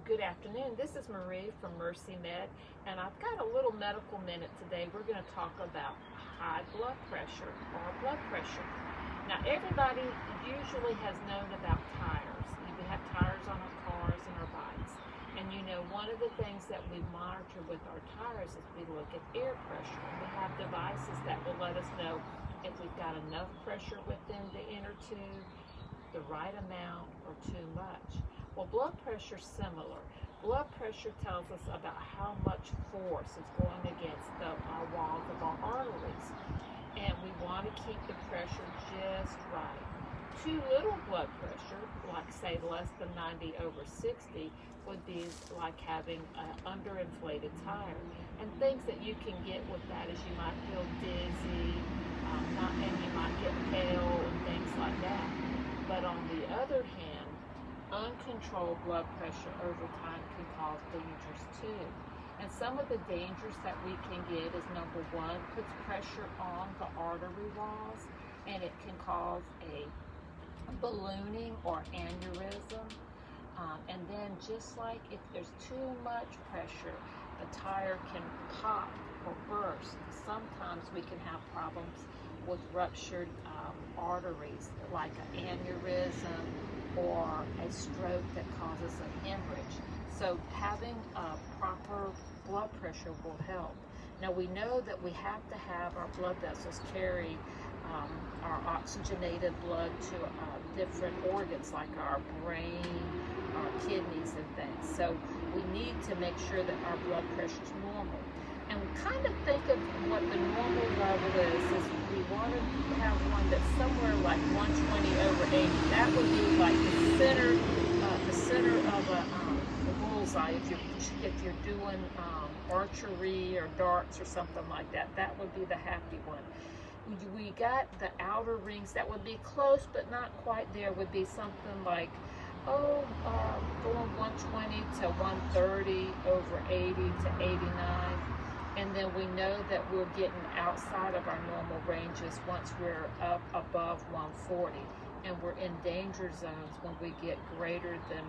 Good afternoon. This is Marie from Mercy Med, and I've got a little medical minute today. We're going to talk about high blood pressure or blood pressure. Now, everybody usually has known about tires. We have tires on our cars and our bikes. And you know, one of the things that we monitor with our tires is we look at air pressure. We have devices that will let us know if we've got enough pressure within the inner tube, the right amount, or too much. Well, blood pressure is similar. Blood pressure tells us about how much force is going against the walls of our arteries. And we want to keep the pressure just right. Too little blood pressure, like say less than 90/60, would be like having an underinflated tire. And things that you can get with that is you might feel dizzy, and you might get pale and things like that. But on the other hand, uncontrolled blood pressure over time can cause dangers too. And some of the dangers that we can get is number one, puts pressure on the artery walls, and it can cause a ballooning or aneurysm. And then just like if there's too much pressure, the tire can pop or burst. Sometimes we can have problems with ruptured arteries, like an aneurysm or a stroke that causes a hemorrhage. So having proper blood pressure will help. Now we know that we have to have our blood vessels carry our oxygenated blood to different organs like our brain, our kidneys and things. So we need to make sure that our blood pressure is normal. And kind of think of what the normal level is we want to have one that's somewhere like 120/80. That would be like the center of a bullseye. If you're doing archery or darts or something like that, that would be the happy one. We got the outer rings that would be close but not quite there. Would be something like going 120 to 130/80 to 89. And then we know that we're getting outside of our normal ranges once we're up above 140. And we're in danger zones when we get greater than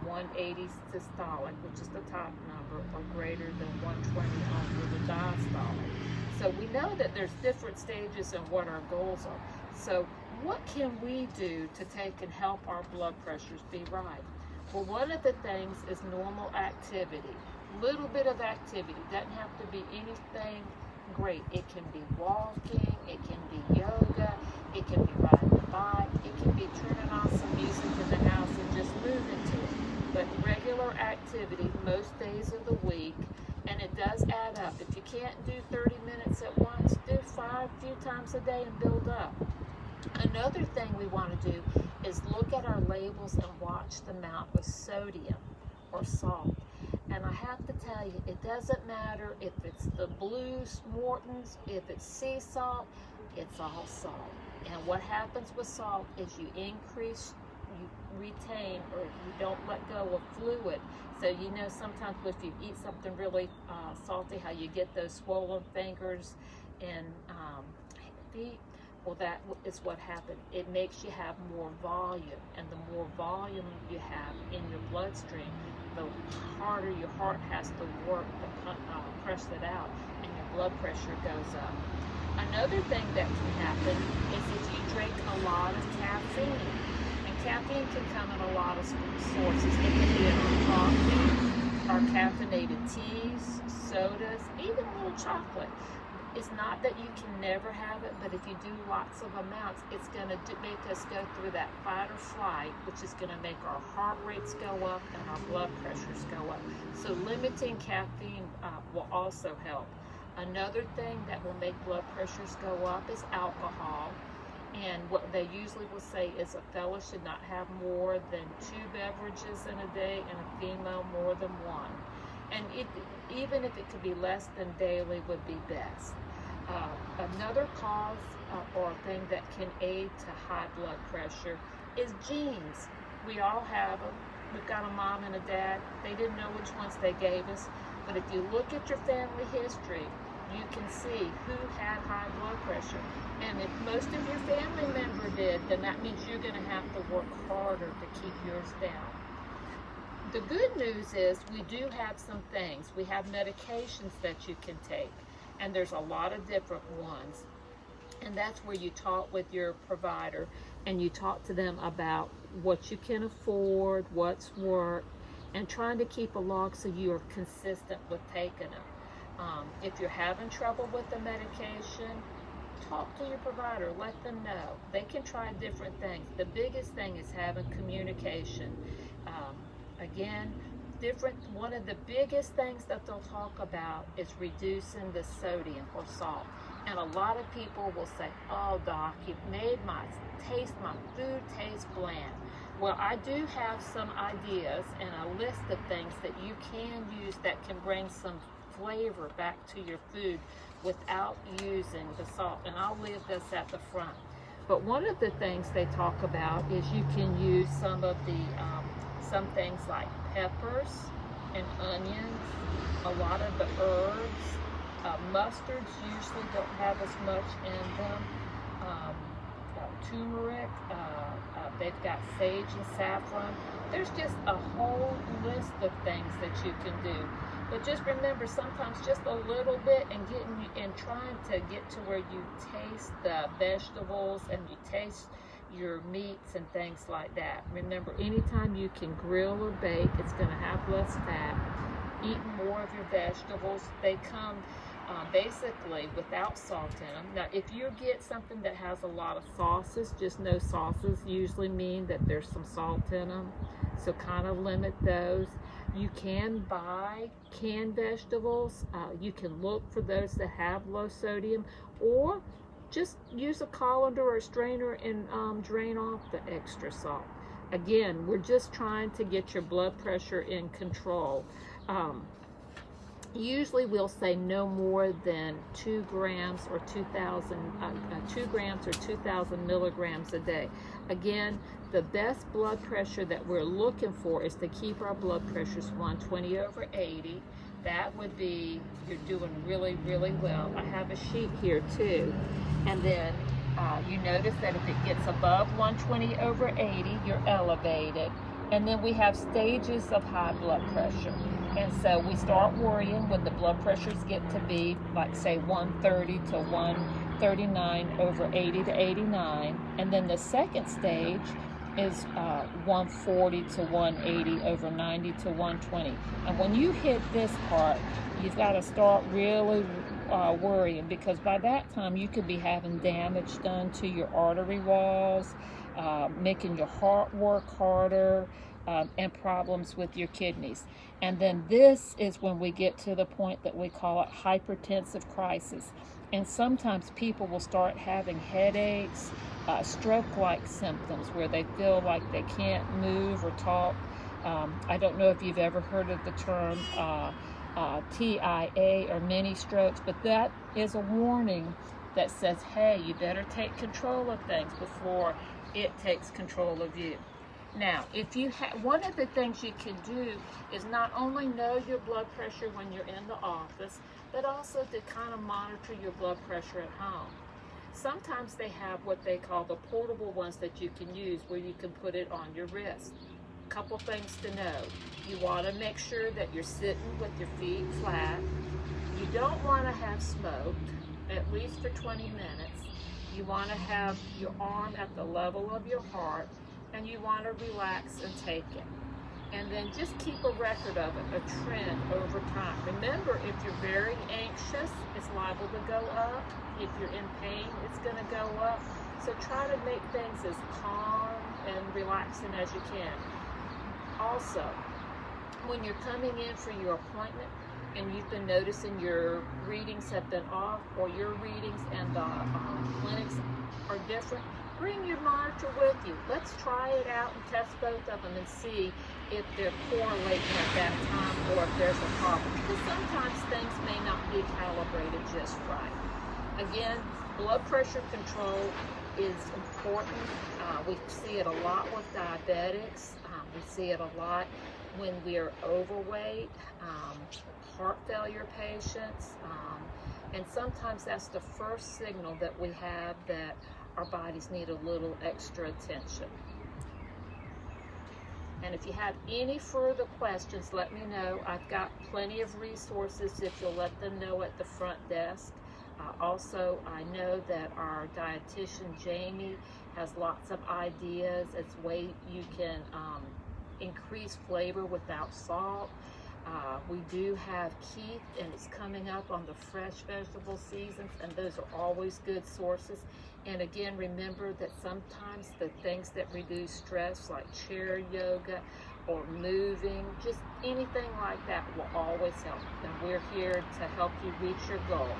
180 systolic, which is the top number, or greater than 120 over the diastolic. So we know that there's different stages and what our goals are. So what can we do to take and help our blood pressures be right? Well, one of the things is normal activity. Little bit of activity. Doesn't have to be anything great. It can be walking, it can be yoga, it can be riding a bike, it can be turning on some music in the house and just moving to it. But regular activity most days of the week, and it does add up. If you can't do 30 minutes at once, do 5 few times a day and build up. Another thing we want to do is look at our labels and watch the amount of sodium or salt. And I have to tell you, it doesn't matter if it's the blue Morton's, if it's sea salt, it's all salt. And what happens with salt is you increase, you retain, or you don't let go of fluid. So you know sometimes if you eat something really salty, how you get those swollen fingers and feet. Well, that is what happened. It makes you have more volume, and the more volume you have in your bloodstream, the harder your heart has to work to press it out, and your blood pressure goes up. Another thing that can happen is if you drink a lot of caffeine, and caffeine can come in a lot of sources. It can be in our coffee, our caffeinated teas, sodas, even a little chocolate. It's not that you can never have it, but if you do lots of amounts, it's going to make us go through that fight or flight, which is going to make our heart rates go up and our blood pressures go up. So limiting caffeine will also help. Another thing that will make blood pressures go up is alcohol. And what they usually will say is a fellow should not have more than 2 beverages in a day, and a female more than 1. And even if it could be less than daily would be best. Another cause or thing that can aid to high blood pressure is genes. We all have them. We've got a mom and a dad. They didn't know which ones they gave us. But if you look at your family history, you can see who had high blood pressure. And if most of your family member did, then that means you're going to have to work harder to keep yours down. The good news is we do have some things. We have medications that you can take, and there's a lot of different ones. And that's where you talk with your provider and you talk to them about what you can afford, what's worked, and trying to keep a log so you are consistent with taking them. If you're having trouble with the medication, talk to your provider, let them know. They can try different things. The biggest thing is having communication. Again, one of the biggest things that they'll talk about is reducing the sodium or salt. And a lot of people will say, oh doc, you've made my food taste bland. Well, I do have some ideas and a list of things that you can use that can bring some flavor back to your food without using the salt. And I'll leave this at the front. But one of the things they talk about is you can use some of the, some things like peppers and onions, a lot of the herbs. Mustards usually don't have as much in them. Turmeric, they've got sage and saffron. There's just a whole list of things that you can do. But just remember, sometimes just a little bit and trying to get to where you taste the vegetables and you taste your meats and things like that. Remember, anytime you can grill or bake, it's going to have less fat. Eat more of your vegetables. They come basically without salt in them. Now, if you get something that has a lot of sauces, just know sauces usually mean that there's some salt in them. So kind of limit those. You can buy canned vegetables. You can look for those that have low sodium, or just use a colander or a strainer and drain off the extra salt. Again, we're just trying to get your blood pressure in control. Usually we'll say no more than 2 grams or 2,000 milligrams a day. Again, the best blood pressure that we're looking for is to keep our blood pressures 120/80. That would be, you're doing really, really well. I have a sheet here too. And then you notice that if it gets above 120/80, you're elevated. And then we have stages of high blood pressure. And so we start worrying when the blood pressures get to be, like say 130 to 139/80 to 89. And then the second stage is 140 to 180/90 to 120. And when you hit this part, you've got to start really worrying, because by that time you could be having damage done to your artery walls, making your heart work harder, and problems with your kidneys. And then this is when we get to the point that we call it hypertensive crisis. And sometimes people will start having headaches, stroke-like symptoms where they feel like they can't move or talk. I don't know if you've ever heard of the term TIA or mini strokes, but that is a warning that says, hey, you better take control of things before it takes control of you. Now, if you one of the things you can do is not only know your blood pressure when you're in the office, but also to kind of monitor your blood pressure at home. Sometimes they have what they call the portable ones that you can use, where you can put it on your wrist. Couple things to know. You want to make sure that you're sitting with your feet flat. You don't want to have smoked, at least for 20 minutes. You want to have your arm at the level of your heart, and you want to relax and take it. And then just keep a record of it, a trend over time. Remember, if you're very anxious, it's liable to go up. If you're in pain, it's going to go up. So try to make things as calm and relaxing as you can. Also, when you're coming in for your appointment and you've been noticing your readings have been off, or your readings and the clinics are different, bring your monitor with you. Let's try it out and test both of them and see if they're correlating at that time or if there's a problem. Because sometimes things may not be calibrated just right. Again, blood pressure control is important. We see it a lot with diabetics. We see it a lot when we're overweight, heart failure patients, and sometimes that's the first signal that we have that our bodies need a little extra attention. And if you have any further questions, let me know. I've got plenty of resources if you'll let them know at the front desk. Also, I know that our dietitian, Jamie, has lots of ideas as way you can increase flavor without salt. We do have Keith, and it's coming up on the fresh vegetable seasons, and those are always good sources. And again, remember that sometimes the things that reduce stress, like chair yoga or moving, just anything like that will always help. And we're here to help you reach your goal.